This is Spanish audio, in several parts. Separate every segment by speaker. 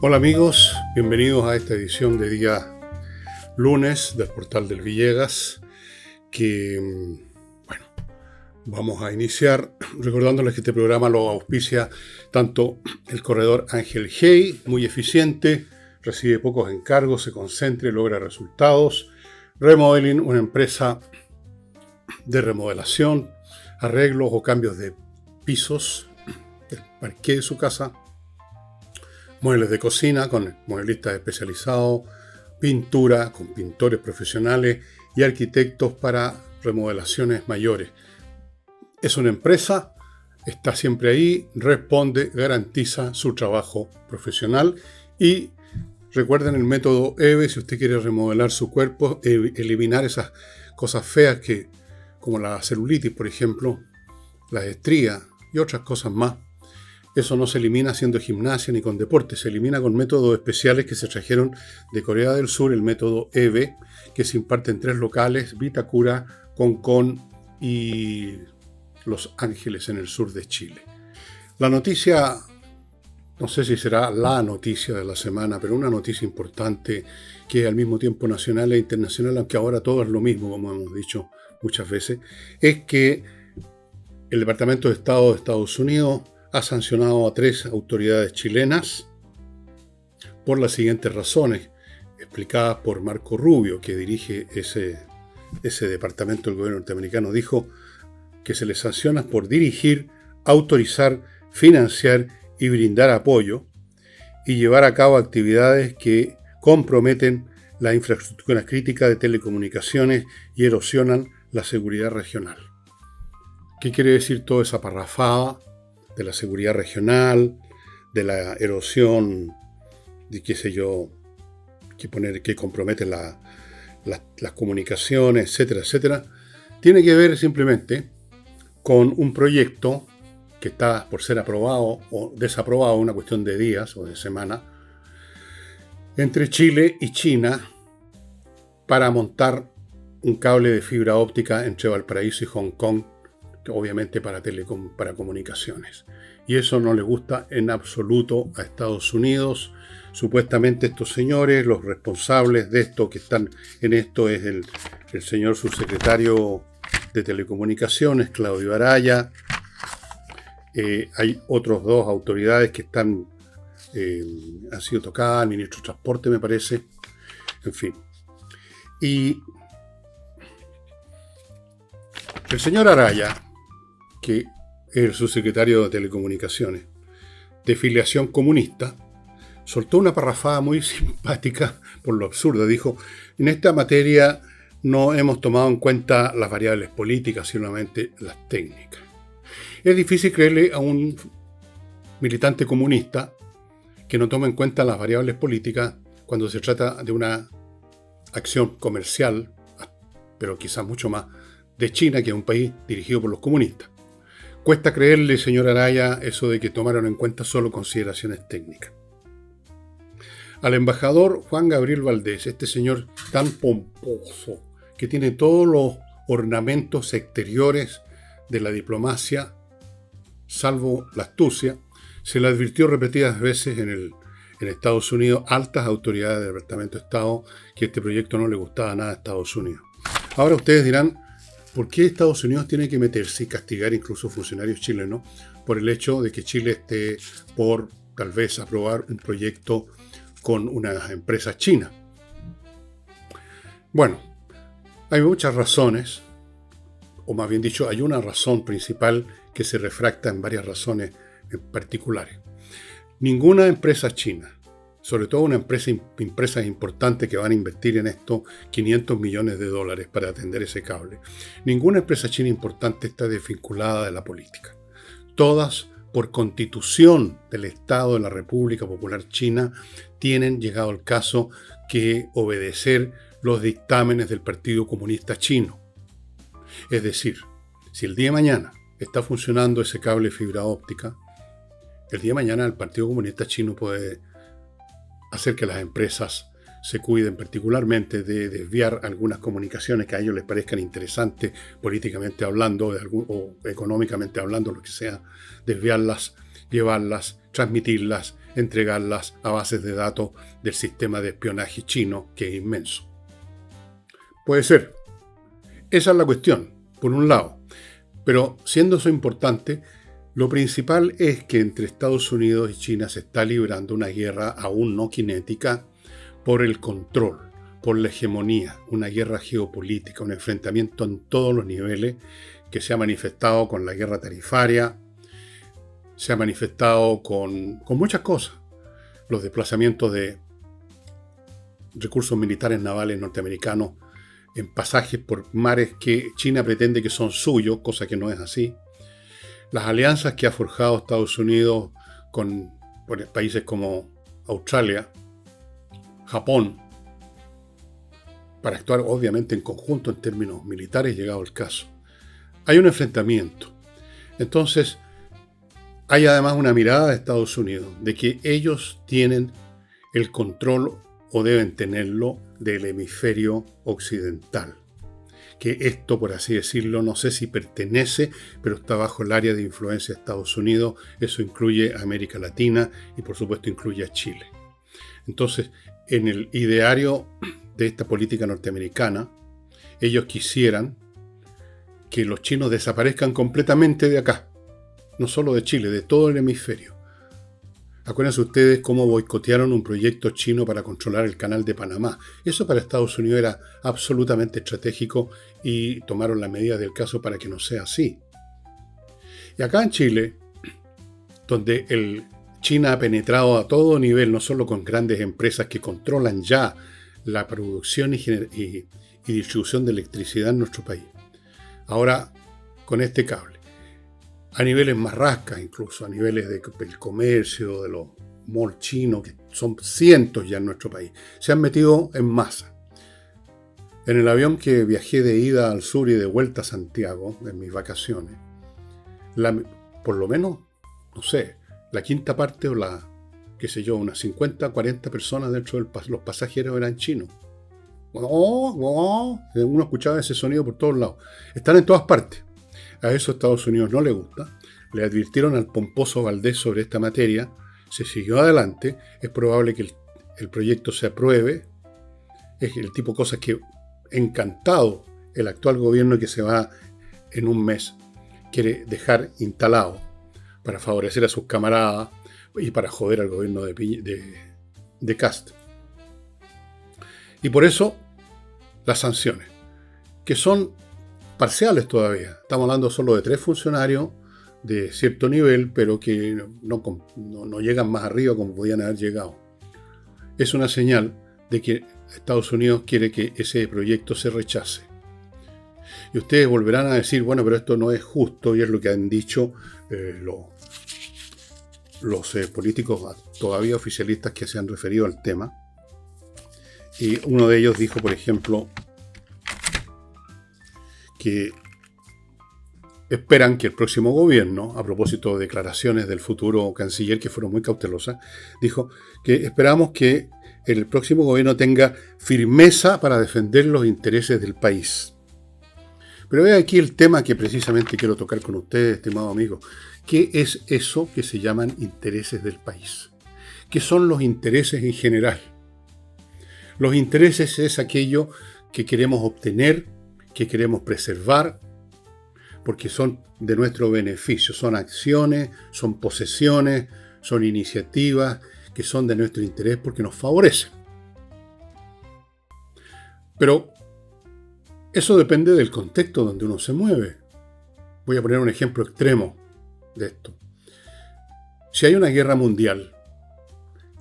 Speaker 1: Hola amigos, bienvenidos a esta edición de día lunes del Portal del Villegas, que bueno, vamos a iniciar recordándoles que este programa lo auspicia tanto el corredor Ángel Hey, muy eficiente, recibe pocos encargos, se concentra y logra resultados. Remodeling, una empresa de remodelación, arreglos o cambios de pisos, el parqué de su casa. Muebles de cocina con mueblistas especializados, pintura con pintores profesionales y arquitectos para remodelaciones mayores. Es una empresa, está siempre ahí, responde, garantiza su trabajo profesional y recuerden el método EVE si usted quiere remodelar su cuerpo, eliminar esas cosas feas como la celulitis, por ejemplo, las estrías y otras cosas más. Eso no se elimina haciendo gimnasia ni con deporte, se elimina con métodos especiales que se trajeron de Corea del Sur, el método EVE, que se imparte en 3 locales, Vitacura, Concón y Los Ángeles en el sur de Chile. La noticia, no sé si será la noticia de la semana, pero una noticia importante que al mismo tiempo nacional e internacional, aunque ahora todo es lo mismo, como hemos dicho muchas veces, es que el Departamento de Estado de Estados Unidos ha sancionado a 3 autoridades chilenas por las siguientes razones, explicadas por Marco Rubio, que dirige ese departamento del gobierno norteamericano. Dijo que se les sanciona por dirigir, autorizar, financiar y brindar apoyo y llevar a cabo actividades que comprometen la infraestructura crítica de telecomunicaciones y erosionan la seguridad regional. ¿Qué quiere decir toda esa parrafada de la seguridad regional, de la erosión, de qué sé yo, que compromete las comunicaciones, etcétera, etcétera? Tiene que ver simplemente con un proyecto que está por ser aprobado o desaprobado, una cuestión de días o de semanas, entre Chile y China para montar un cable de fibra óptica entre Valparaíso y Hong Kong, obviamente para comunicaciones. Y eso no le gusta en absoluto a Estados Unidos. Supuestamente estos señores, los responsables de esto, que están en esto, es el señor subsecretario de Telecomunicaciones, Claudio Araya. Hay otros 2 autoridades que han sido tocadas, el ministro de Transporte me parece, en fin. Y el señor Araya, que es el subsecretario de Telecomunicaciones, de filiación comunista, soltó una parrafada muy simpática por lo absurdo. Dijo, en esta materia no hemos tomado en cuenta las variables políticas, solamente las técnicas. Es difícil creerle a un militante comunista que no tome en cuenta las variables políticas cuando se trata de una acción comercial, pero quizás mucho más, de China, que es un país dirigido por los comunistas. Cuesta creerle, señor Araya, eso de que tomaron en cuenta solo consideraciones técnicas. Al embajador Juan Gabriel Valdés, este señor tan pomposo, que tiene todos los ornamentos exteriores de la diplomacia, salvo la astucia, se le advirtió repetidas veces en Estados Unidos, altas autoridades del Departamento de Estado, que este proyecto no le gustaba nada a Estados Unidos. Ahora ustedes dirán, ¿por qué Estados Unidos tiene que meterse y castigar incluso funcionarios chilenos por el hecho de que Chile esté por tal vez aprobar un proyecto con una empresa china? Bueno, hay muchas razones, o más bien dicho, hay una razón principal que se refracta en varias razones en particulares. Ninguna empresa china, sobre todo empresas importantes que van a invertir en esto $500 millones para atender ese cable. Ninguna empresa china importante está desvinculada de la política. Todas, por constitución del Estado de la República Popular China, tienen, llegado el caso, que obedecer los dictámenes del Partido Comunista Chino. Es decir, si el día de mañana está funcionando ese cable de fibra óptica, el día de mañana el Partido Comunista Chino puede hacer que las empresas se cuiden particularmente de desviar algunas comunicaciones que a ellos les parezcan interesantes políticamente hablando o económicamente hablando, lo que sea, desviarlas, llevarlas, transmitirlas entregarlas a bases de datos del sistema de espionaje chino, que es inmenso. Puede ser. Esa es la cuestión, por un lado. Pero siendo eso importante, lo principal es que entre Estados Unidos y China se está librando una guerra aún no cinética por el control, por la hegemonía, una guerra geopolítica, un enfrentamiento en todos los niveles que se ha manifestado con la guerra tarifaria, se ha manifestado con muchas cosas. Los desplazamientos de recursos militares navales norteamericanos en pasajes por mares que China pretende que son suyos, cosa que no es así. Las alianzas que ha forjado Estados Unidos con países como Australia, Japón, para actuar obviamente en conjunto en términos militares, llegado el caso. Hay un enfrentamiento. Entonces, hay además una mirada de Estados Unidos de que ellos tienen el control o deben tenerlo del hemisferio occidental. Que esto, por así decirlo, no sé si pertenece, pero está bajo el área de influencia de Estados Unidos. Eso incluye a América Latina y por supuesto incluye a Chile. Entonces, en el ideario de esta política norteamericana, ellos quisieran que los chinos desaparezcan completamente de acá. No solo de Chile, de todo el hemisferio. Acuérdense ustedes cómo boicotearon un proyecto chino para controlar el canal de Panamá. Eso para Estados Unidos era absolutamente estratégico y tomaron las medidas del caso para que no sea así. Y acá en Chile, donde China ha penetrado a todo nivel, no solo con grandes empresas que controlan ya la producción y distribución de electricidad en nuestro país. Ahora, con este cable. A niveles más rascas, incluso a niveles del comercio, de los malls chinos, que son cientos ya en nuestro país, se han metido en masa. En el avión que viajé de ida al sur y de vuelta a Santiago, en mis vacaciones, por lo menos, no sé, la quinta parte o unas 50, 40 personas dentro de los pasajeros eran chinos. Uno escuchaba ese sonido por todos lados. Están en todas partes. A eso a Estados Unidos no le gusta. Le advirtieron al pomposo Valdés sobre esta materia. Se siguió adelante. Es probable que el proyecto se apruebe. Es el tipo de cosas que, encantado, el actual gobierno que se va en un mes quiere dejar instalado para favorecer a sus camaradas y para joder al gobierno de Kast. Y por eso las sanciones, que son parciales todavía. Estamos hablando solo de 3 funcionarios de cierto nivel, pero que no llegan más arriba como podían haber llegado. Es una señal de que Estados Unidos quiere que ese proyecto se rechace. Y ustedes volverán a decir, bueno, pero esto no es justo, y es lo que han dicho los políticos todavía oficialistas que se han referido al tema. Y uno de ellos dijo, por ejemplo, que esperan que el próximo gobierno, a propósito de declaraciones del futuro canciller que fueron muy cautelosas, dijo que esperamos que el próximo gobierno tenga firmeza para defender los intereses del país. Pero ve aquí el tema que precisamente quiero tocar con ustedes, estimado amigo. ¿Qué es eso que se llaman intereses del país? ¿Qué son los intereses en general? Los intereses es aquello que queremos obtener, que queremos preservar, porque son de nuestro beneficio. Son acciones, son posesiones, son iniciativas que son de nuestro interés porque nos favorecen. Pero eso depende del contexto donde uno se mueve. Voy a poner un ejemplo extremo de esto. Si hay una guerra mundial,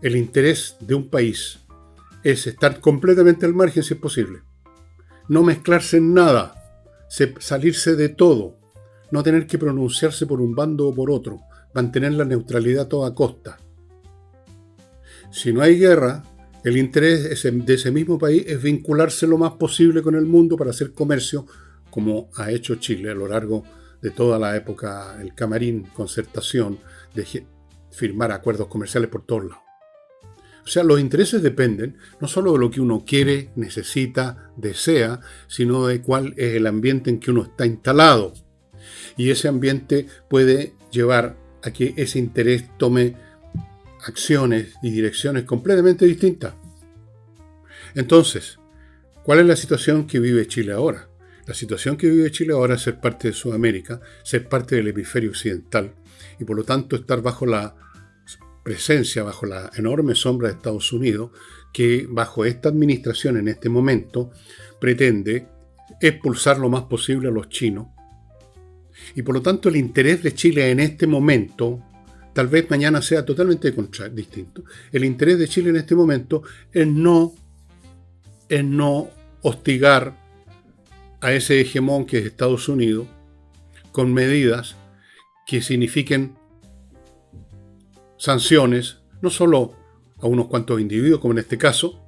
Speaker 1: el interés de un país es estar completamente al margen si es posible. No mezclarse en nada, salirse de todo, no tener que pronunciarse por un bando o por otro, mantener la neutralidad a toda costa. Si no hay guerra, el interés de ese mismo país es vincularse lo más posible con el mundo para hacer comercio, como ha hecho Chile a lo largo de toda la época, el camarín, concertación, de firmar acuerdos comerciales por todos lados. O sea, los intereses dependen no solo de lo que uno quiere, necesita, desea, sino de cuál es el ambiente en que uno está instalado. Y ese ambiente puede llevar a que ese interés tome acciones y direcciones completamente distintas. Entonces, ¿cuál es la situación que vive Chile ahora? La situación que vive Chile ahora es ser parte de Sudamérica, ser parte del hemisferio occidental y por lo tanto estar bajo la presencia, bajo la enorme sombra de Estados Unidos, que bajo esta administración en este momento pretende expulsar lo más posible a los chinos. Y por lo tanto el interés de Chile en este momento, tal vez mañana sea totalmente distinto, el interés de Chile en este momento es no hostigar a ese hegemón que es Estados Unidos con medidas que signifiquen sanciones, no solo a unos cuantos individuos, como en este caso,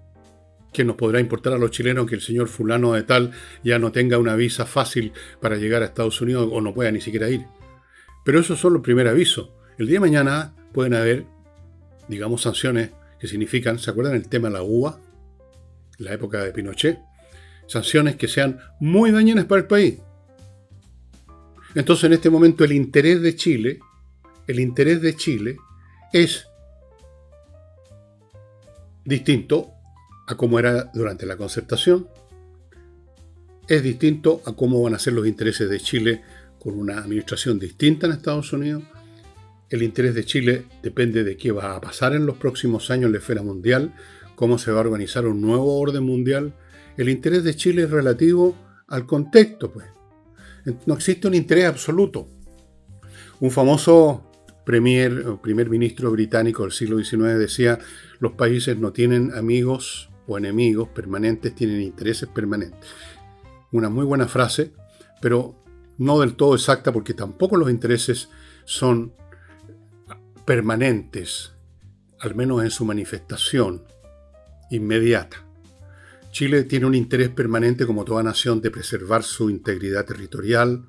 Speaker 1: que nos podrá importar a los chilenos que el señor fulano de tal ya no tenga una visa fácil para llegar a Estados Unidos o no pueda ni siquiera ir. Pero eso es solo el primer aviso. El día de mañana pueden haber, digamos, sanciones que significan, ¿se acuerdan el tema de la uva? La época de Pinochet. Sanciones que sean muy dañinas para el país. Entonces, en este momento, el interés de Chile es distinto a cómo era durante la concertación, es distinto a cómo van a ser los intereses de Chile con una administración distinta en Estados Unidos. El interés de Chile depende de qué va a pasar en los próximos años en la esfera mundial, cómo se va a organizar un nuevo orden mundial. El interés de Chile es relativo al contexto, pues. No existe un interés absoluto. Un famoso primer ministro británico del siglo XIX decía: los países no tienen amigos o enemigos permanentes, tienen intereses permanentes. Una muy buena frase, pero no del todo exacta, porque tampoco los intereses son permanentes, al menos en su manifestación inmediata. Chile tiene un interés permanente, como toda nación, de preservar su integridad territorial,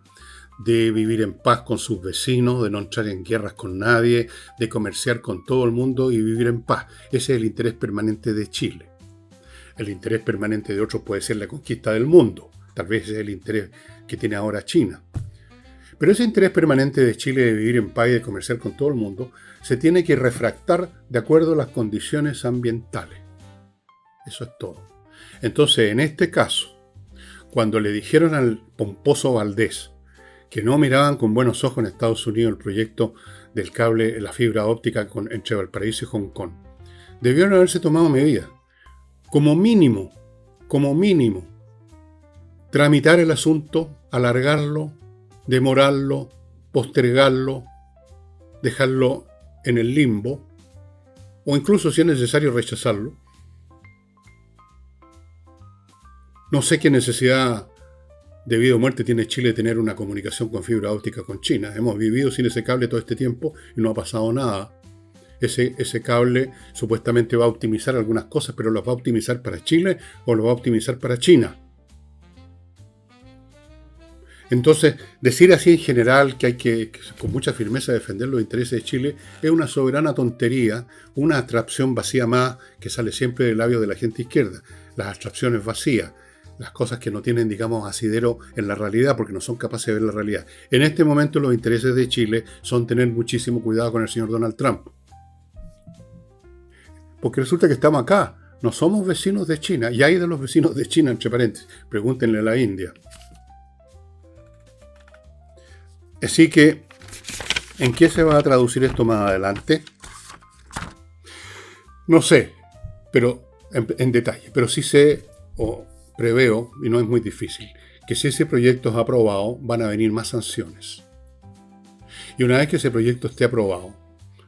Speaker 1: de vivir en paz con sus vecinos, de no entrar en guerras con nadie, de comerciar con todo el mundo y vivir en paz. Ese es el interés permanente de Chile. El interés permanente de otros puede ser la conquista del mundo. Tal vez ese es el interés que tiene ahora China. Pero ese interés permanente de Chile de vivir en paz y de comerciar con todo el mundo se tiene que refractar de acuerdo a las condiciones ambientales. Eso es todo. Entonces, en este caso, cuando le dijeron al pomposo Valdés que no miraban con buenos ojos en Estados Unidos el proyecto del cable, la fibra óptica entre Valparaíso y Hong Kong, debieron haberse tomado medidas. Como mínimo, tramitar el asunto, alargarlo, demorarlo, postergarlo, dejarlo en el limbo, o incluso, si es necesario, rechazarlo. No sé qué necesidad de vida o muerte tiene Chile de tener una comunicación con fibra óptica con China. Hemos vivido sin ese cable todo este tiempo y no ha pasado nada. Ese cable supuestamente va a optimizar algunas cosas, pero ¿los va a optimizar para Chile o los va a optimizar para China? Entonces, decir así en general que hay que con mucha firmeza defender los intereses de Chile es una soberana tontería, una abstracción vacía más que sale siempre del labio de la gente izquierda. Las abstracciones vacías, las cosas que no tienen, digamos, asidero en la realidad porque no son capaces de ver la realidad. En este momento los intereses de Chile son tener muchísimo cuidado con el señor Donald Trump. Porque resulta que estamos acá, no somos vecinos de China, y hay de los vecinos de China, entre paréntesis, pregúntenle a la India. Así que, ¿en qué se va a traducir esto más adelante? No sé, pero en detalle, pero sí sé, o preveo, y no es muy difícil, que si ese proyecto es aprobado, van a venir más sanciones. Y una vez que ese proyecto esté aprobado,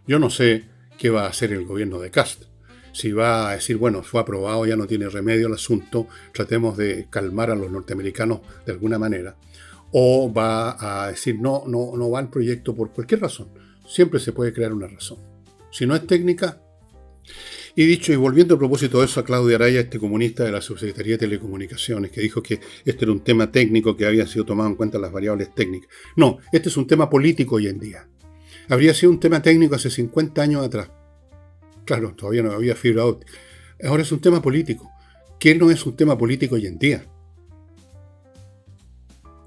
Speaker 1: yo no sé qué va a hacer el gobierno de Kast. Si va a decir, bueno, fue aprobado, ya no tiene remedio el asunto, tratemos de calmar a los norteamericanos de alguna manera. O va a decir, no va el proyecto por cualquier razón. Siempre se puede crear una razón. Si no es técnica. Y dicho, y volviendo a propósito de eso a Claudia Araya, este comunista de la Subsecretaría de Telecomunicaciones, que dijo que este era un tema técnico que había sido tomado en cuenta las variables técnicas. No, este es un tema político hoy en día. Habría sido un tema técnico hace 50 años atrás. Claro, todavía no había fibra óptica. Ahora es un tema político. ¿Qué no es un tema político hoy en día?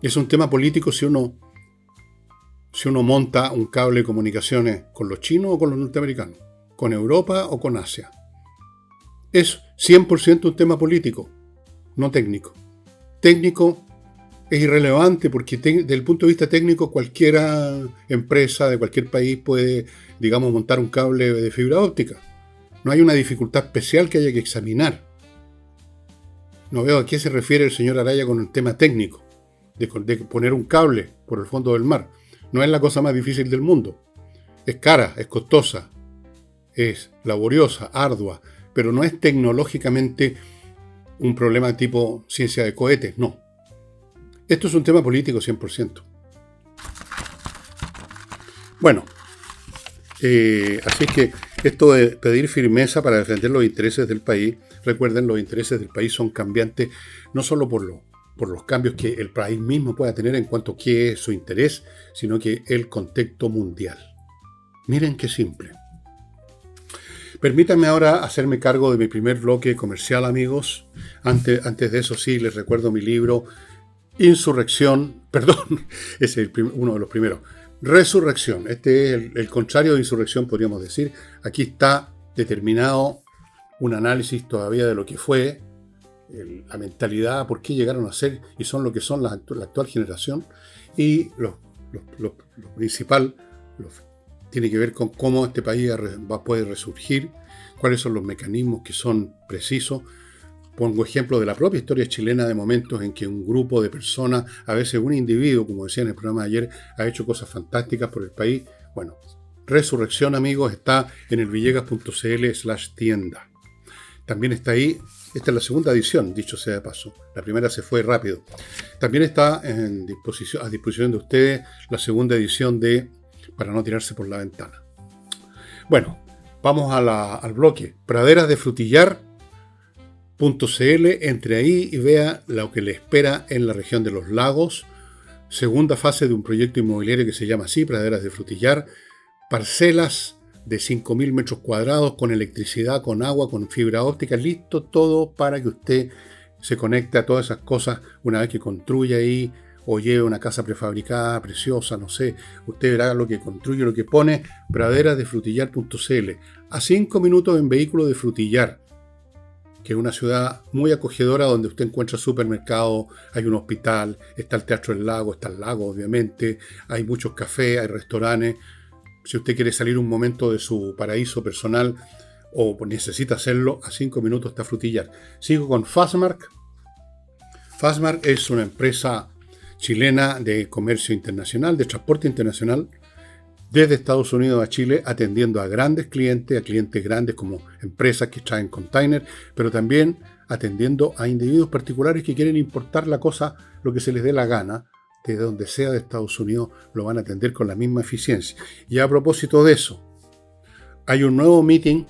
Speaker 1: Es un tema político si uno monta un cable de comunicaciones con los chinos o con los norteamericanos. con Europa o con Asia. Es 100% un tema político, no técnico. Técnico es irrelevante porque desde el punto de vista técnico cualquier empresa de cualquier país puede, digamos, montar un cable de fibra óptica. No hay una dificultad especial que haya que examinar. No veo a qué se refiere el señor Araya con el tema técnico, de poner un cable por el fondo del mar. No es la cosa más difícil del mundo. Es cara, es costosa, es laboriosa, ardua, pero no es tecnológicamente un problema tipo ciencia de cohetes, no. Esto es un tema político 100%. Bueno, así es que esto de pedir firmeza para defender los intereses del país, recuerden, los intereses del país son cambiantes no solo por los cambios que el país mismo pueda tener en cuanto a qué es su interés, sino que el contexto mundial. Miren qué simple. Permítanme ahora hacerme cargo de mi primer bloque comercial, amigos. Antes de eso, sí, les recuerdo mi libro Insurrección, perdón, es uno de los primeros. Resurrección, este es el contrario de insurrección, podríamos decir. Aquí está determinado un análisis todavía de lo que fue, la mentalidad, por qué llegaron a ser y son lo que son la actual generación. Y lo principal tiene que ver con cómo este país puede resurgir, cuáles son los mecanismos que son precisos. Pongo ejemplo de la propia historia chilena de momentos en que un grupo de personas, a veces un individuo, como decía en el programa de ayer, ha hecho cosas fantásticas por el país. Bueno, Resurrección, amigos, está en el villegas.cl/tienda. También está ahí, esta es la segunda edición, dicho sea de paso. La primera se fue rápido. También está a disposición de ustedes la segunda edición de Para no tirarse por la ventana. Bueno, vamos al bloque. Praderas de Frutillar. Entre ahí y vea lo que le espera en la región de los lagos. Segunda fase de un proyecto inmobiliario que se llama así, Praderas de Frutillar. Parcelas de 5.000 metros cuadrados con electricidad, con agua, con fibra óptica. Listo todo para que usted se conecte a todas esas cosas una vez que construya ahí o lleve una casa prefabricada, preciosa, no sé. Usted verá lo que construye, lo que pone. Praderasdefrutillar.cl. A 5 minutos en vehículo de Frutillar, que es una ciudad muy acogedora donde usted encuentra supermercado, hay un hospital, está el Teatro del Lago, está el lago obviamente, hay muchos cafés, hay restaurantes. Si usted quiere salir un momento de su paraíso personal o necesita hacerlo, a 5 minutos está Frutillar. Sigo con Fastmark. Fastmark es una empresa chilena de comercio internacional, de transporte internacional, desde Estados Unidos a Chile, atendiendo a grandes clientes, a clientes grandes como empresas que traen container, pero también atendiendo a individuos particulares que quieren importar la cosa, lo que se les dé la gana, de donde sea de Estados Unidos, lo van a atender con la misma eficiencia. Y a propósito de eso, hay un nuevo meeting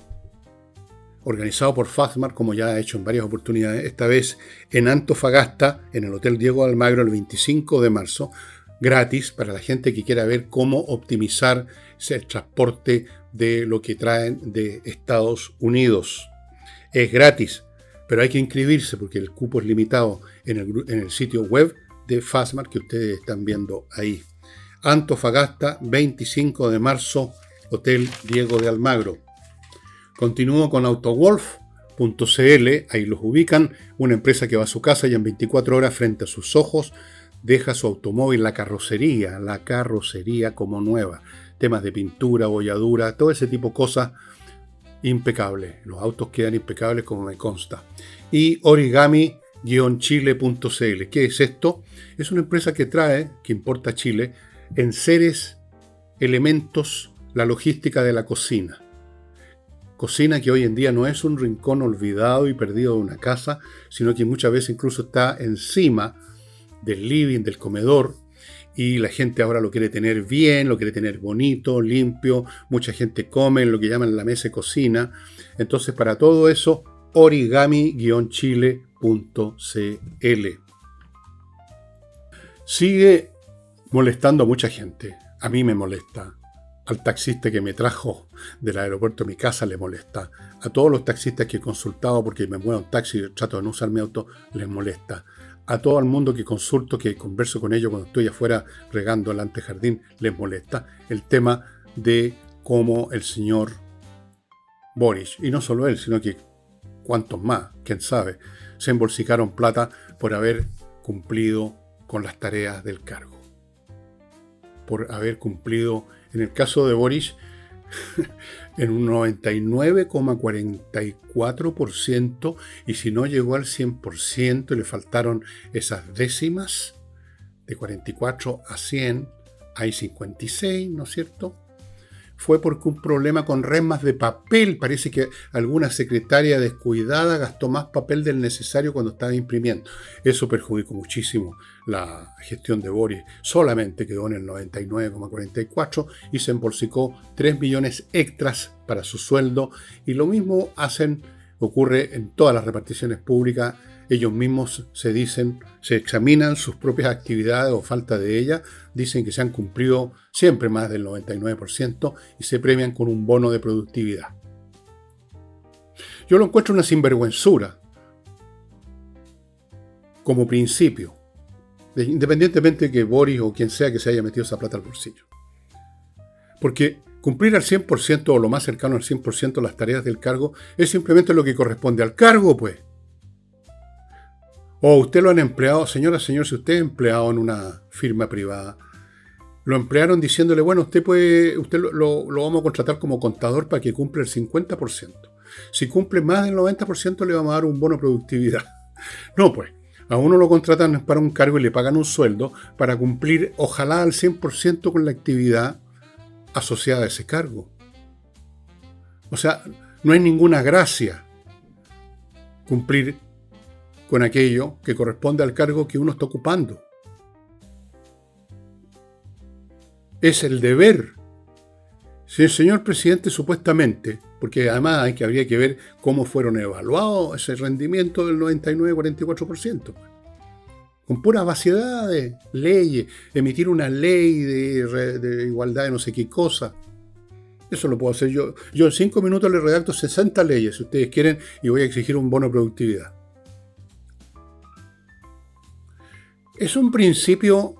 Speaker 1: organizado por Fastmark, como ya ha hecho en varias oportunidades, esta vez en Antofagasta, en el Hotel Diego de Almagro, el 25 de marzo, gratis para la gente que quiera ver cómo optimizar el transporte de lo que traen de Estados Unidos. Es gratis, pero hay que inscribirse porque el cupo es limitado en el sitio web de Fastmark que ustedes están viendo ahí. Antofagasta, 25 de marzo, Hotel Diego de Almagro. Continúo con Autowolf.cl, ahí los ubican, una empresa que va a su casa y en 24 horas frente a sus ojos deja su automóvil, la carrocería como nueva. Temas de pintura, bolladura, todo ese tipo de cosas impecables. Los autos quedan impecables como me consta. Y origami-chile.cl. ¿Qué es esto? Es una empresa que importa a Chile, enseres, elementos, la logística de la cocina. Cocina que hoy en día no es un rincón olvidado y perdido de una casa, sino que muchas veces incluso está encima del living, del comedor, y la gente ahora lo quiere tener bien, lo quiere tener bonito, limpio. Mucha gente come en lo que llaman la mesa de cocina. Entonces, para todo eso, origami-chile.cl. Sigue molestando a mucha gente. A mí me molesta. Al taxista que me trajo del aeropuerto a mi casa le molesta. A todos los taxistas que he consultado, porque me muevo en taxi y trato de no usar mi auto, les molesta. A todo el mundo que consulto, que converso con ellos cuando estoy afuera regando el antejardín, les molesta el tema de cómo el señor Boric, y no solo él, sino que cuantos más, quién sabe, se embolsicaron plata por haber cumplido con las tareas del cargo. Por haber cumplido, en el caso de Boric, en un 99,44%, y si no llegó al 100% y le faltaron esas décimas, de 44 a 100, hay 56, ¿no es cierto? Fue porque un problema con resmas de papel. Parece que alguna secretaria descuidada gastó más papel del necesario cuando estaba imprimiendo. Eso perjudicó muchísimo la gestión de Boric. Solamente quedó en el 99,44 y se embolsicó 3 millones extras para su sueldo. Y lo mismo ocurre en todas las reparticiones públicas. Ellos mismos se examinan sus propias actividades o falta de ellas, dicen que se han cumplido siempre más del 99% y se premian con un bono de productividad. Yo lo encuentro una sinvergüenzura como principio, independientemente de que Boris o quien sea que se haya metido esa plata al bolsillo. Porque cumplir al 100% o lo más cercano al 100% las tareas del cargo es simplemente lo que corresponde al cargo, pues. O usted lo han empleado, señora, señor, si usted es empleado en una firma privada, lo emplearon diciéndole, bueno, usted lo vamos a contratar como contador para que cumpla el 50%. Si cumple más del 90% le vamos a dar un bono de productividad. No, pues, a uno lo contratan para un cargo y le pagan un sueldo para cumplir, ojalá al 100% con la actividad asociada a ese cargo. O sea, no hay ninguna gracia cumplir con aquello que corresponde al cargo que uno está ocupando. Es el deber. Si el señor presidente supuestamente, porque además habría que ver cómo fueron evaluados ese rendimiento del 99,44%, con pura vaciedad de leyes, emitir una ley de igualdad de no sé qué cosa. Eso lo puedo hacer yo. Yo en 5 minutos le redacto 60 leyes, si ustedes quieren, y voy a exigir un bono de productividad. Es un principio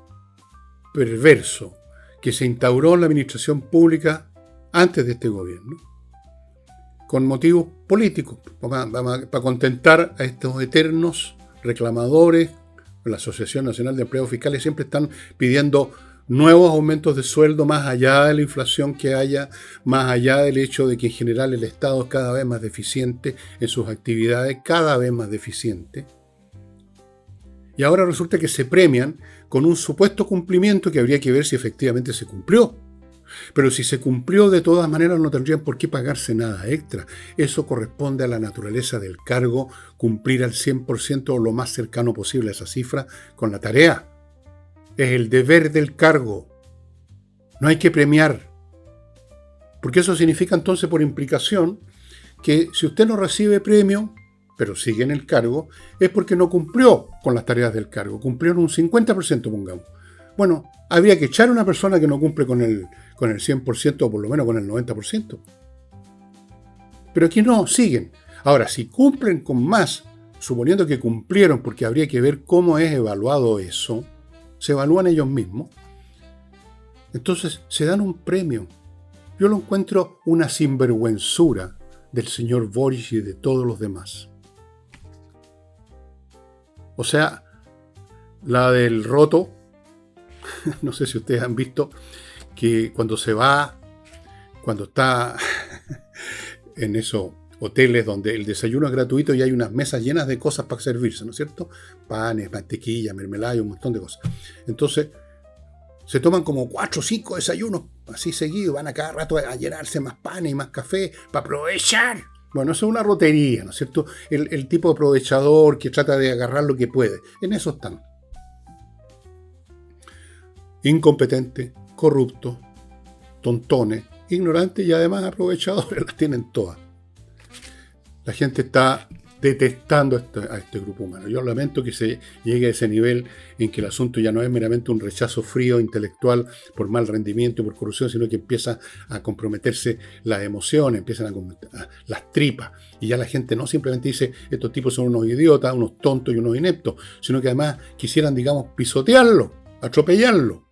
Speaker 1: perverso que se instauró en la administración pública antes de este gobierno, con motivos políticos, para contentar a estos eternos reclamadores. La Asociación Nacional de Empleados Fiscales siempre están pidiendo nuevos aumentos de sueldo más allá de la inflación que haya, más allá del hecho de que en general el Estado es cada vez más deficiente en sus actividades, cada vez más deficiente. Y ahora resulta que se premian con un supuesto cumplimiento que habría que ver si efectivamente se cumplió. Pero si se cumplió, de todas maneras no tendrían por qué pagarse nada extra. Eso corresponde a la naturaleza del cargo, cumplir al 100% o lo más cercano posible a esa cifra con la tarea. Es el deber del cargo. No hay que premiar. Porque eso significa entonces, por implicación, que si usted no recibe premio, pero sigue en el cargo, es porque no cumplió con las tareas del cargo. Cumplió en un 50%, pongamos. Bueno, habría que echar a una persona que no cumple con el 100% o por lo menos con el 90%. Pero aquí no, siguen. Ahora, si cumplen con más, suponiendo que cumplieron, porque habría que ver cómo es evaluado eso, se evalúan ellos mismos, entonces se dan un premio. Yo lo encuentro una sinvergüenzura del señor Boric y de todos los demás. O sea, la del roto, no sé si ustedes han visto que cuando está en esos hoteles donde el desayuno es gratuito y hay unas mesas llenas de cosas para servirse, ¿no es cierto? Panes, mantequilla, mermelada y un montón de cosas. Entonces, se toman como 4 o 5 desayunos así seguidos, van a cada rato a llenarse más panes y más café para aprovechar. Bueno, eso es una rotería, ¿no es cierto? El tipo de aprovechador que trata de agarrar lo que puede. En eso están. Incompetentes, corruptos, tontones, ignorantes y además aprovechadores, las tienen todas. La gente está detestando a este grupo humano. Yo lamento que se llegue a ese nivel en que el asunto ya no es meramente un rechazo frío intelectual por mal rendimiento y por corrupción, sino que empieza a comprometerse las emociones, empiezan a las tripas. Y ya la gente no simplemente dice, estos tipos son unos idiotas, unos tontos y unos ineptos, sino que además quisieran, digamos, pisotearlo, atropellarlo.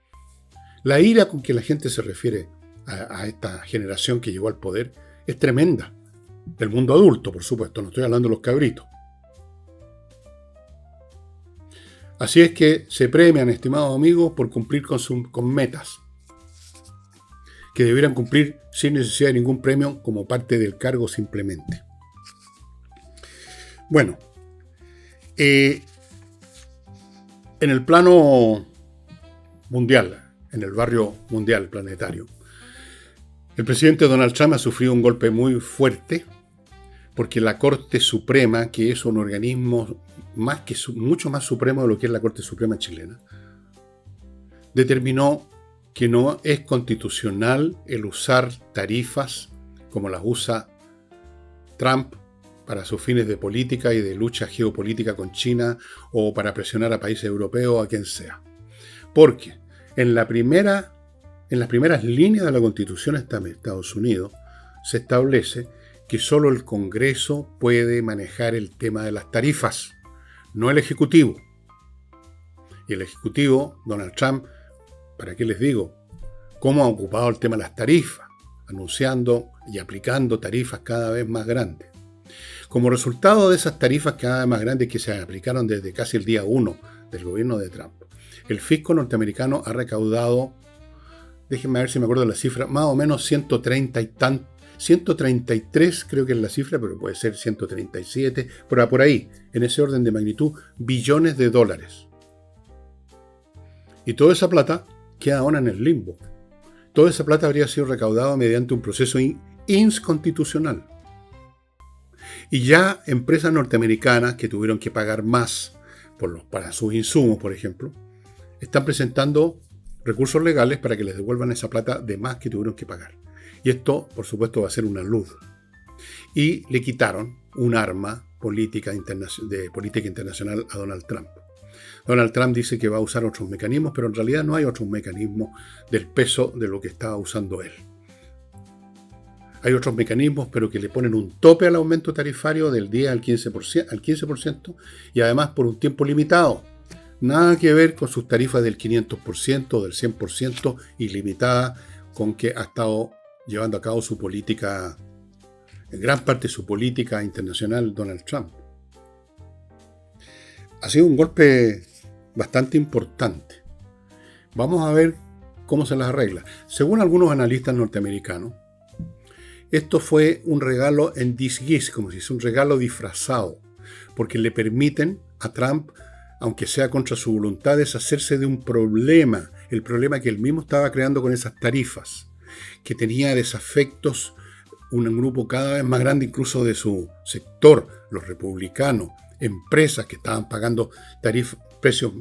Speaker 1: La ira con que la gente se refiere a esta generación que llegó al poder es tremenda. Del mundo adulto, por supuesto, no estoy hablando de los cabritos. Así es que se premian, estimados amigos, por cumplir con metas que debieran cumplir sin necesidad de ningún premio como parte del cargo simplemente. Bueno, en el plano mundial, en el barrio mundial planetario, el presidente Donald Trump ha sufrido un golpe muy fuerte porque la Corte Suprema, que es un organismo mucho más supremo de lo que es la Corte Suprema chilena, determinó que no es constitucional el usar tarifas como las usa Trump para sus fines de política y de lucha geopolítica con China o para presionar a países europeos o a quien sea. Porque en las primeras líneas de la Constitución de Estados Unidos se establece que solo el Congreso puede manejar el tema de las tarifas, no el Ejecutivo. Y el Ejecutivo, Donald Trump, ¿para qué les digo? ¿Cómo ha ocupado el tema de las tarifas? Anunciando y aplicando tarifas cada vez más grandes. Como resultado de esas tarifas cada vez más grandes que se aplicaron desde casi el día 1 del gobierno de Trump, el fisco norteamericano ha recaudado, déjenme ver si me acuerdo de la cifra, más o menos 133 creo que es la cifra, pero puede ser 137, por ahí, en ese orden de magnitud, billones de dólares. Y toda esa plata queda ahora en el limbo. Toda esa plata habría sido recaudada mediante un proceso inconstitucional. Y ya empresas norteamericanas que tuvieron que pagar más para sus insumos, por ejemplo, están presentando recursos legales para que les devuelvan esa plata de más que tuvieron que pagar. Y esto, por supuesto, va a ser una luz. Y le quitaron un arma de política internacional a Donald Trump. Donald Trump dice que va a usar otros mecanismos, pero en realidad no hay otros mecanismos del peso de lo que estaba usando él. Hay otros mecanismos, pero que le ponen un tope al aumento tarifario del 10 al 15% y además por un tiempo limitado. Nada que ver con sus tarifas del 500%, del 100% ilimitada con que ha estado llevando a cabo su política, en gran parte su política internacional, Donald Trump. Ha sido un golpe bastante importante. Vamos a ver cómo se las arregla. Según algunos analistas norteamericanos, esto fue un regalo en disguise, como si es un regalo disfrazado, porque le permiten a Trump, aunque sea contra su voluntad, deshacerse de un problema, el problema que él mismo estaba creando con esas tarifas, que tenía desafectos un grupo cada vez más grande incluso de su sector, los republicanos, empresas que estaban pagando precios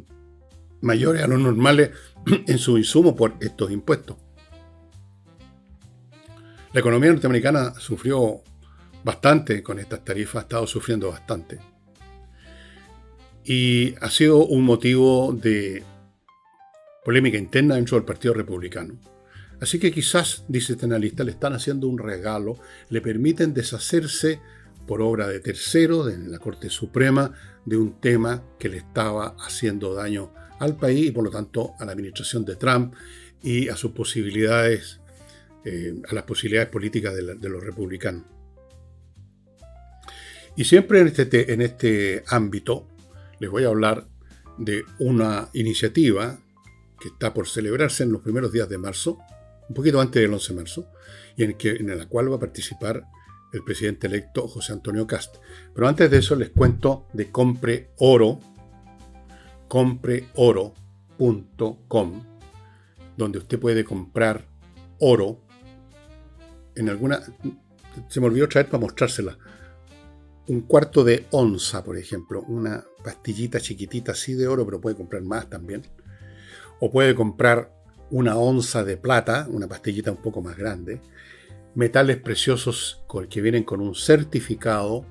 Speaker 1: mayores a los normales en su insumo por estos impuestos. La economía norteamericana sufrió bastante con estas tarifas, ha estado sufriendo bastante. Y ha sido un motivo de polémica interna dentro del Partido Republicano. Así que quizás, dice este analista, le están haciendo un regalo, le permiten deshacerse por obra de terceros, de la Corte Suprema, de un tema que le estaba haciendo daño al país y por lo tanto a la administración de Trump y a sus posibilidades, a las posibilidades políticas de los republicanos. Y siempre en este ámbito les voy a hablar de una iniciativa que está por celebrarse en los primeros días de marzo, un poquito antes del 11 de marzo, y en la cual va a participar el presidente electo José Antonio Kast. Pero antes de eso les cuento de compreoro.com, donde usted puede comprar oro en alguna... Se me olvidó traer para mostrársela. Un cuarto de onza, por ejemplo, una pastillita chiquitita así de oro, pero puede comprar más también. O puede comprar una onza de plata, una pastillita un poco más grande. Metales preciosos que vienen con un certificado,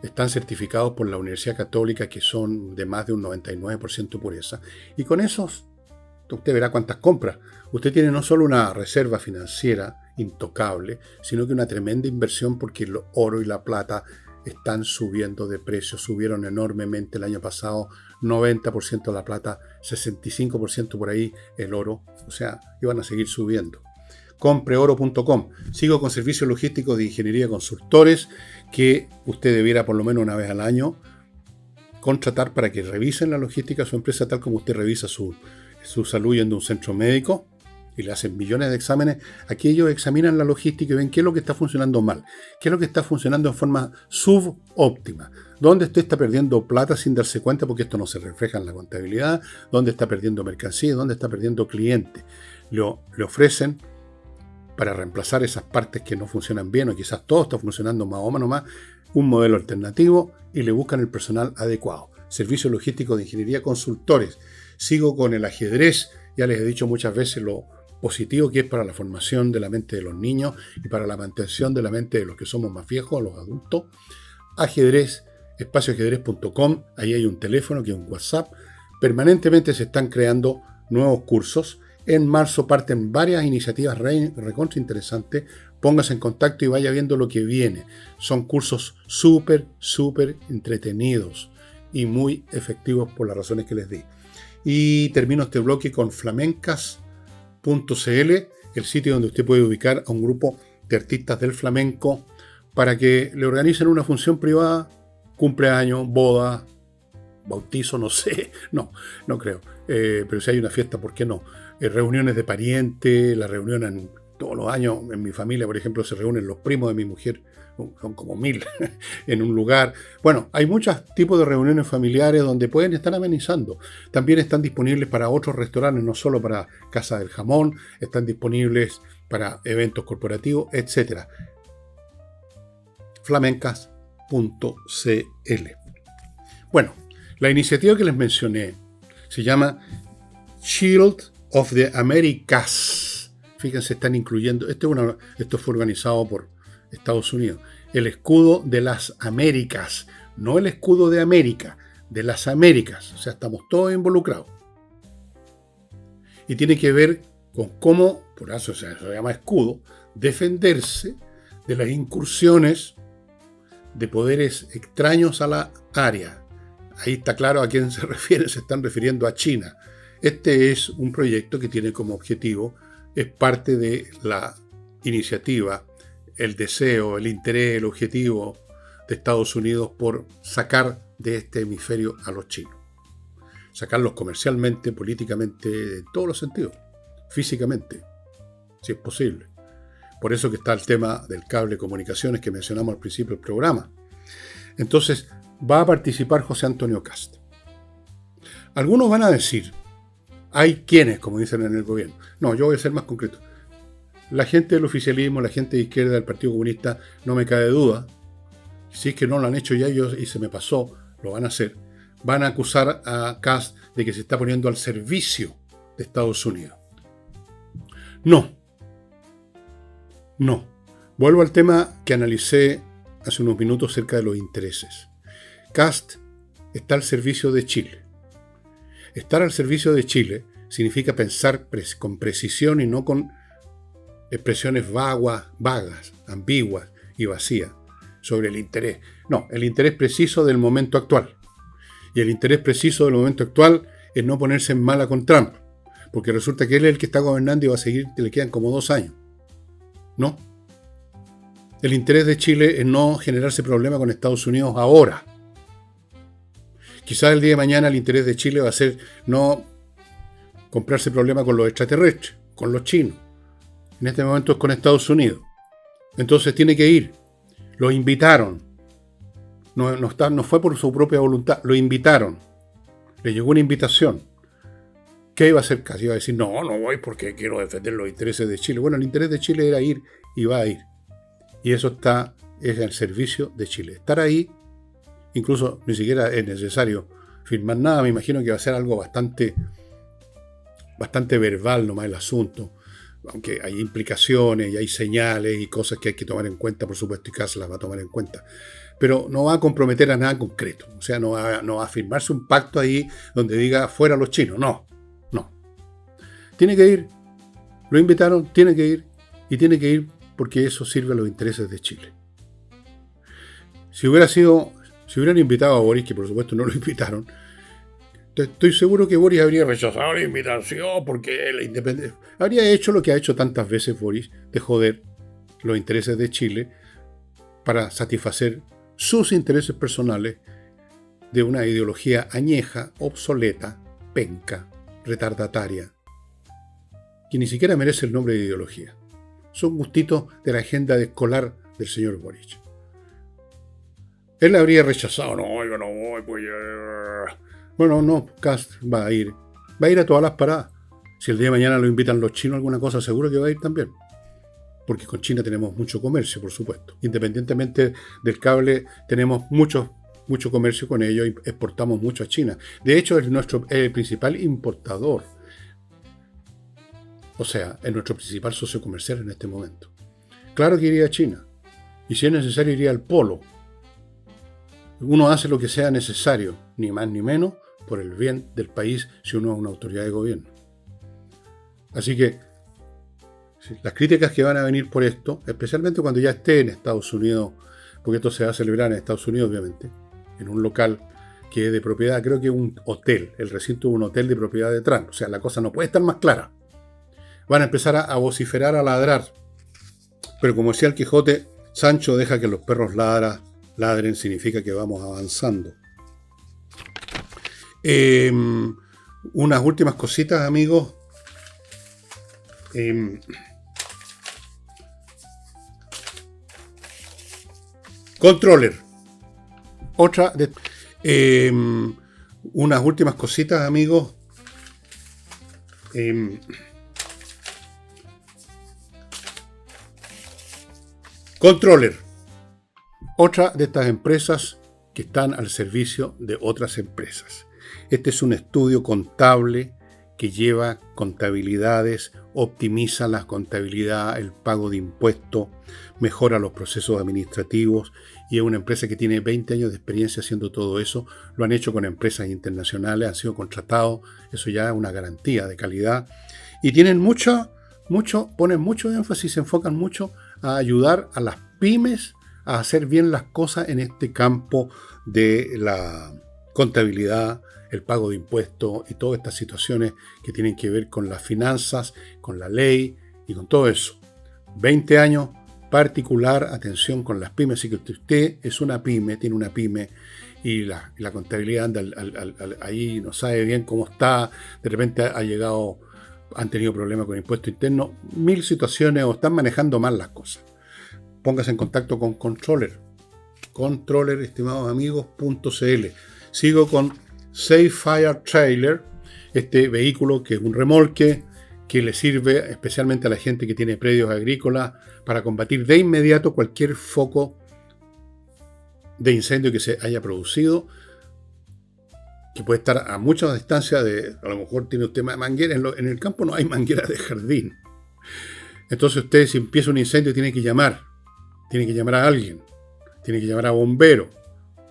Speaker 1: están certificados por la Universidad Católica, que son de más de un 99% pureza. Y con esos, usted verá cuántas compras. Usted tiene no solo una reserva financiera intocable, sino que una tremenda inversión, porque el oro y la plata están subiendo de precio, subieron enormemente el año pasado, 90% la plata, 65% por ahí el oro, o sea, iban a seguir subiendo. compreoro.com. Sigo con servicios logísticos de ingeniería consultores que usted debiera por lo menos una vez al año contratar para que revisen la logística de su empresa tal como usted revisa su salud yendo a un centro médico y le hacen millones de exámenes. Aquí ellos examinan la logística y ven qué es lo que está funcionando mal, qué es lo que está funcionando en forma subóptima, dónde usted está perdiendo plata sin darse cuenta porque esto no se refleja en la contabilidad, dónde está perdiendo mercancía, dónde está perdiendo clientes. Le ofrecen para reemplazar esas partes que no funcionan bien o quizás todo está funcionando más o menos más, un modelo alternativo y le buscan el personal adecuado. Servicio logístico de ingeniería consultores. Sigo con el ajedrez, ya les he dicho muchas veces lo positivo que es para la formación de la mente de los niños y para la mantención de la mente de los que somos más viejos, los adultos. Ajedrez, espacioajedrez.com, ahí hay un teléfono que es un WhatsApp. Permanentemente se están creando nuevos cursos. En marzo parten varias iniciativas recontra interesantes. Póngase en contacto y vaya viendo lo que viene. Son cursos súper entretenidos y muy efectivos por las razones que les di. Y termino este bloque con flamencas.cl, el sitio donde usted puede ubicar a un grupo de artistas del flamenco para que le organicen una función privada, cumpleaños, boda, bautizo, no sé, no creo. Pero si hay una fiesta, ¿por qué no? Reuniones de parientes, la reunión todos los años, en mi familia, por ejemplo, se reúnen los primos de mi mujer, son como 1000 en un lugar. Bueno, hay muchos tipos de reuniones familiares donde pueden estar amenizando. También están disponibles para otros restaurantes, no solo para Casa del Jamón, están disponibles para eventos corporativos, etc. flamencas.cl. Bueno, la iniciativa que les mencioné se llama Shield of the Americas. Fíjense, están incluyendo, esto fue organizado por Estados Unidos, el escudo de las Américas, no el escudo de América, de las Américas, o sea, estamos todos involucrados. Y tiene que ver con cómo, por eso se llama escudo, defenderse de las incursiones de poderes extraños a la área. Ahí está claro a quién se refiere, se están refiriendo a China. Este es un proyecto que tiene como objetivo, es parte de la iniciativa, el deseo, el interés, el objetivo de Estados Unidos por sacar de este hemisferio a los chinos. Sacarlos comercialmente, políticamente, en todos los sentidos, físicamente, si es posible. Por eso que está el tema del cable de comunicaciones que mencionamos al principio del programa. Entonces, va a participar José Antonio Kast. Algunos van a decir, hay quienes, como dicen en el gobierno. No, yo voy a ser más concreto. La gente del oficialismo, la gente de izquierda del Partido Comunista, no me cabe duda, si es que no lo han hecho ya ellos y se me pasó, lo van a hacer, van a acusar a Kast de que se está poniendo al servicio de Estados Unidos. No. Vuelvo al tema que analicé hace unos minutos acerca de los intereses. Kast está al servicio de Chile. Estar al servicio de Chile significa pensar con precisión y no con expresiones vagas, ambiguas y vacías sobre el interés. No, el interés preciso del momento actual. Y el interés preciso del momento actual es no ponerse en mala con Trump, porque resulta que él es el que está gobernando y va a seguir, le quedan como 2 años. No. El interés de Chile es no generarse problema con Estados Unidos ahora. Quizás el día de mañana el interés de Chile va a ser no comprarse problema con los extraterrestres, con los chinos. En este momento es con Estados Unidos. Entonces tiene que ir. Lo invitaron. No fue por su propia voluntad. Lo invitaron. Le llegó una invitación. ¿Qué iba a hacer Kast? Iba a decir, no voy porque quiero defender los intereses de Chile. Bueno, el interés de Chile era ir y va a ir. Y eso es al servicio de Chile. Estar ahí, incluso ni siquiera es necesario firmar nada. Me imagino que va a ser algo bastante verbal nomás el asunto. Aunque hay implicaciones y hay señales y cosas que hay que tomar en cuenta, por supuesto, y Kast las va a tomar en cuenta. Pero no va a comprometer a nada concreto. O sea, no va a firmarse un pacto ahí donde diga fuera los chinos. No. Tiene que ir. Lo invitaron, tiene que ir. Y tiene que ir porque eso sirve a los intereses de Chile. Si hubieran invitado a Boris, que por supuesto no lo invitaron, Estoy seguro que Boris habría rechazado la invitación porque la independencia... Habría hecho lo que ha hecho tantas veces Boris, de joder los intereses de Chile para satisfacer sus intereses personales de una ideología añeja, obsoleta, penca, retardataria, que ni siquiera merece el nombre de ideología. Son gustitos de la agenda escolar del señor Boric. Él habría rechazado, no, yo no voy, pues... Bueno, no, Kast va a ir a todas las paradas. Si el día de mañana lo invitan los chinos a alguna cosa, seguro que va a ir también. Porque con China tenemos mucho comercio, por supuesto. Independientemente del cable, tenemos mucho comercio con ellos y exportamos mucho a China. De hecho, es el principal importador. O sea, es nuestro principal socio comercial en este momento. Claro que iría a China. Y si es necesario, iría al polo. Uno hace lo que sea necesario, ni más ni menos, por el bien del país si uno es una autoridad de gobierno. Así que las críticas que van a venir por esto, especialmente cuando ya esté en Estados Unidos, porque esto se va a celebrar en Estados Unidos, obviamente, en un local que es de propiedad, creo que es un hotel, el recinto es un hotel de propiedad de Trump, o sea, la cosa no puede estar más clara. Van a empezar a vociferar, a ladrar, pero como decía el Quijote, Sancho deja que los perros ladren, significa que vamos avanzando. Unas últimas cositas, amigos. Controller. Otra de... unas últimas cositas, amigos. Controller. Otra de estas empresas que están al servicio de otras empresas. Este es un estudio contable que lleva contabilidades, optimiza la contabilidad, el pago de impuestos, mejora los procesos administrativos y es una empresa que tiene 20 años de experiencia haciendo todo eso. Lo han hecho con empresas internacionales, han sido contratados, eso ya es una garantía de calidad. Y tienen ponen mucho énfasis, se enfocan mucho a ayudar a las pymes a hacer bien las cosas en este campo de la contabilidad, el pago de impuestos y todas estas situaciones que tienen que ver con las finanzas, con la ley y con todo eso. 20 años, particular atención con las pymes. Así que usted es una pyme, tiene una pyme y la contabilidad anda ahí, no sabe bien cómo está, de repente han tenido problemas con impuesto interno, 1000 situaciones o están manejando mal las cosas. Póngase en contacto con Controller, estimados amigos, .cl. Sigo con Safe Fire Trailer, este vehículo que es un remolque que le sirve especialmente a la gente que tiene predios agrícolas para combatir de inmediato cualquier foco de incendio que se haya producido, que puede estar a mucha distancia a lo mejor tiene usted manguera, en el campo no hay mangueras de jardín. Entonces usted, si empieza un incendio, tiene que llamar a alguien, tiene que llamar a bomberos,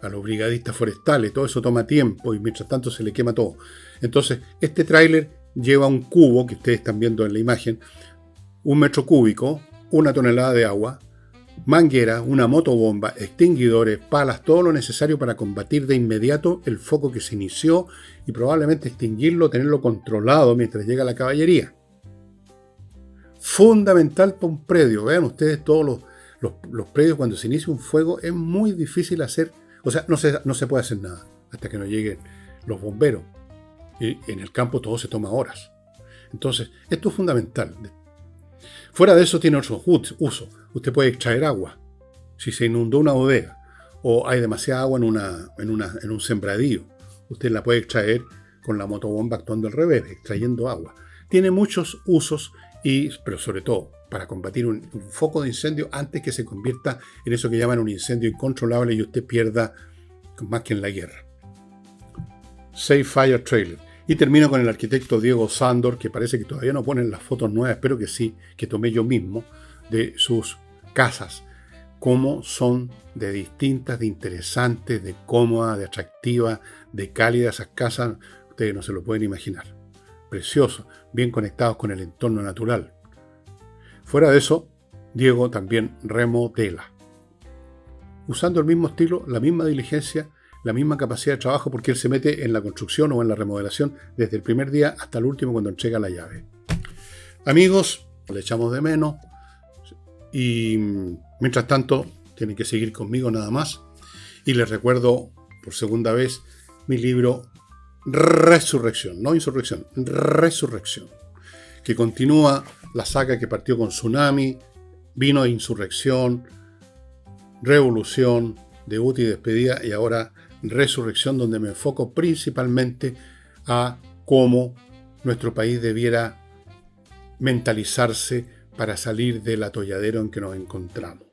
Speaker 1: a los brigadistas forestales, todo eso toma tiempo y mientras tanto se le quema todo. Entonces, este tráiler lleva un cubo, que ustedes están viendo en la imagen, 1 metro cúbico, 1 tonelada de agua, manguera, una motobomba, extinguidores, palas, todo lo necesario para combatir de inmediato el foco que se inició y probablemente extinguirlo, tenerlo controlado mientras llega la caballería. Fundamental para un predio. Vean ustedes todos los predios, cuando se inicia un fuego es muy difícil hacer, o sea, no se puede hacer nada hasta que no lleguen los bomberos. Y en el campo todo se toma horas. Entonces, esto es fundamental. Fuera de eso tiene otro uso. Usted puede extraer agua. Si se inundó una bodega o hay demasiada agua en un sembradío, usted la puede extraer con la motobomba actuando al revés, extrayendo agua. Tiene muchos usos, pero sobre todo para combatir un foco de incendio antes que se convierta en eso que llaman un incendio incontrolable y usted pierda más que en la guerra. Safe Fire Trailer. Y termino con el arquitecto Diego Sándor, que parece que todavía no ponen las fotos nuevas, espero que sí, que tomé yo mismo, de sus casas. Cómo son de distintas, de interesantes, de cómodas, de atractivas, de cálidas esas casas, ustedes no se lo pueden imaginar. Precioso, bien conectados con el entorno natural. Fuera de eso, Diego también remodela. Usando el mismo estilo, la misma diligencia, la misma capacidad de trabajo porque él se mete en la construcción o en la remodelación desde el primer día hasta el último cuando entrega la llave. Amigos, le echamos de menos y mientras tanto tienen que seguir conmigo nada más. Y les recuerdo por segunda vez mi libro Resurrección, no Insurrección, Resurrección, que continúa la saga que partió con Tsunami, vino de Insurrección, Revolución, Debut y Despedida, y ahora Resurrección, donde me enfoco principalmente a cómo nuestro país debiera mentalizarse para salir del atolladero en que nos encontramos.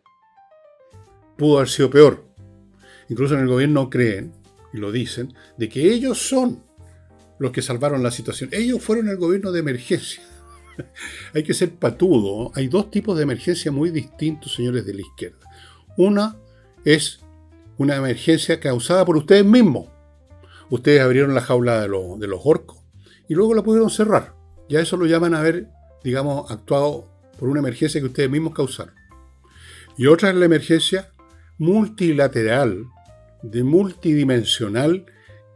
Speaker 1: Pudo haber sido peor. Incluso en el gobierno creen, y lo dicen, de que ellos son los que salvaron la situación. Ellos fueron el gobierno de emergencia. Hay que ser patudo, ¿no? Hay dos tipos de emergencia muy distintos, señores de la izquierda. Una es una emergencia causada por ustedes mismos. Ustedes abrieron la jaula de los orcos y luego la pudieron cerrar. Ya eso lo llaman haber, digamos, actuado por una emergencia que ustedes mismos causaron. Y otra es la emergencia multilateral, multidimensional,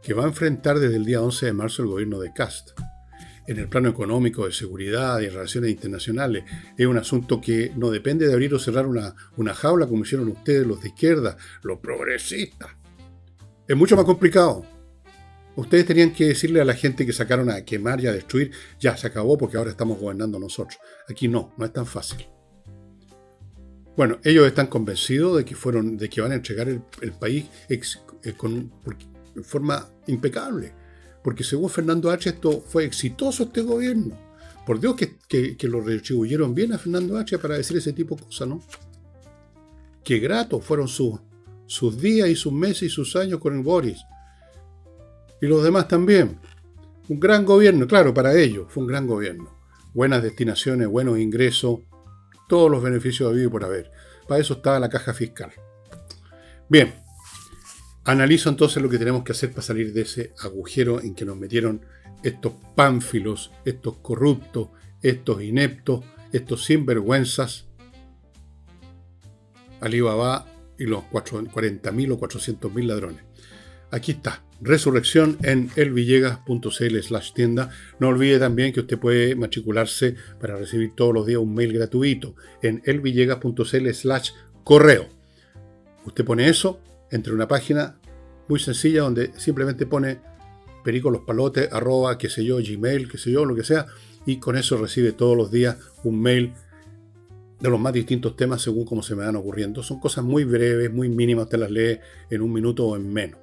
Speaker 1: que va a enfrentar desde el día 11 de marzo el gobierno de Kast. En el plano económico, de seguridad y relaciones internacionales, es un asunto que no depende de abrir o cerrar una jaula como hicieron ustedes, los de izquierda, los progresistas. Es mucho más complicado. Ustedes tenían que decirle a la gente que sacaron a quemar y a destruir, ya se acabó porque ahora estamos gobernando nosotros. Aquí no es tan fácil. Bueno, ellos están convencidos de que van a entregar el país en forma impecable. Porque según Fernando H. esto fue exitoso este gobierno. Por Dios que lo retribuyeron bien a Fernando H. para decir ese tipo de cosas, ¿no? Qué gratos fueron sus días y sus meses y sus años con el Boris. Y los demás también. Un gran gobierno, claro, para ellos fue un gran gobierno. Buenas destinaciones, buenos ingresos, todos los beneficios habidos y por haber. Para eso estaba la caja fiscal. Bien, analizo entonces lo que tenemos que hacer para salir de ese agujero en que nos metieron estos pánfilos, estos corruptos, estos ineptos, estos sinvergüenzas, Alibaba y los 40.000 o 400.000 ladrones. Aquí está, Resurrección en elvillegas.cl/tienda. No olvide también que usted puede matricularse para recibir todos los días un mail gratuito en elvillegas.cl/correo. Usted pone eso, entra en una página muy sencilla donde simplemente pone pericolоспalotes, @ qué sé yo, Gmail, qué sé yo, lo que sea, y con eso recibe todos los días un mail de los más distintos temas según como se me van ocurriendo. Son cosas muy breves, muy mínimas, usted las lee en un minuto o en menos.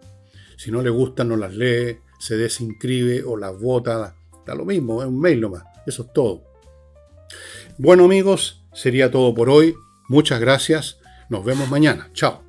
Speaker 1: Si no le gustan, no las lee, se desinscribe o las vota, da lo mismo, es un mail nomás, eso es todo. Bueno amigos, sería todo por hoy, muchas gracias, nos vemos mañana, chao.